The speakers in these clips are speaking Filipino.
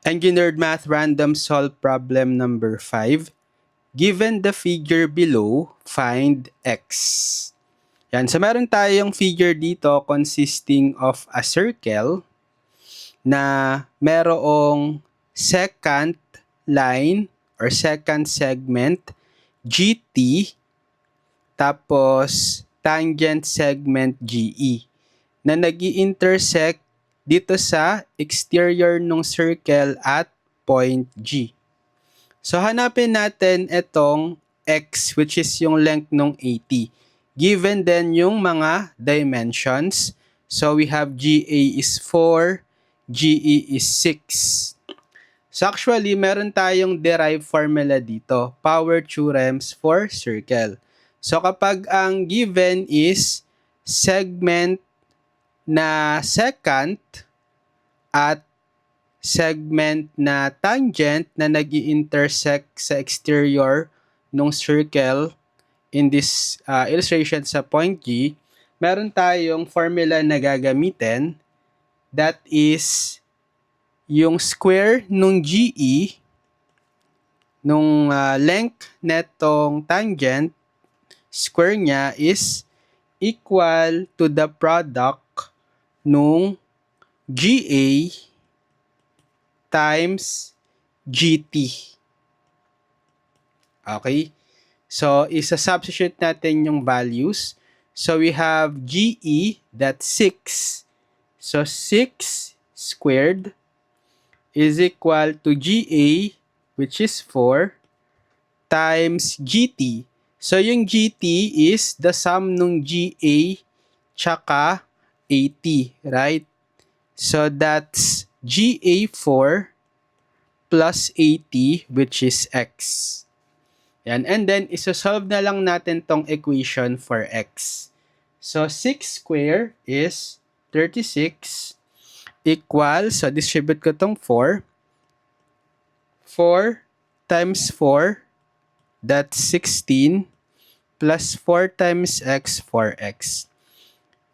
Engineered Math Random Solve Problem number 5. Given the figure below, find x. Yan. So meron tayong figure dito consisting of a circle na merong secant line or secant segment GT tapos tangent segment GE na nag-i-intersect dito sa exterior ng circle at point G. So hanapin natin itong x which is yung length ng AT. Given then yung mga dimensions. So we have GA is 4, GE is 6. So actually, meron tayong derived formula dito, power theorems for circle. So kapag ang given is segment na secant at segment na tangent na nag-i-intersect sa exterior ng circle in this illustration sa point G, meron tayong formula na gagamitin that is yung square nung GE nung length netong tangent, square niya is equal to the product nung GA times GT. Okay? So, isa-substitute natin yung values. So, we have GE, that's 6. So, 6 squared is equal to GA, which is 4, times GT. So, yung GT is the sum nung GA tsaka AT, right? So, that's GA4 plus AT, which is X. Yan. And then, isosolve na lang natin tong equation for X. So, 6 square is 36 equals, so distribute ko tong 4. 4 times 4, that's 16, plus 4 times X, 4X.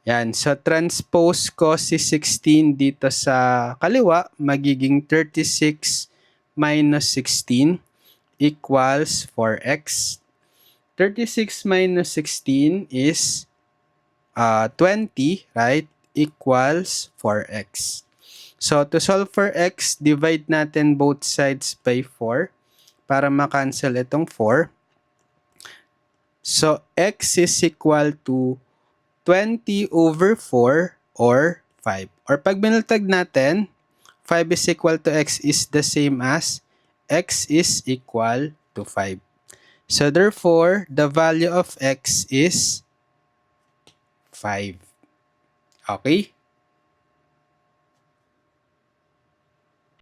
Yan. So, transpose ko si 16 dito sa kaliwa, magiging 36 minus 16 equals 4x. 36 minus 16 is 20, right? Equals 4x. So, to solve for x, divide natin both sides by 4 para makancel itong 4. So, x is equal to 20 over 4 or 5. Or pag binultag natin, 5 is equal to x is the same as x is equal to 5. So therefore, the value of x is 5. Okay?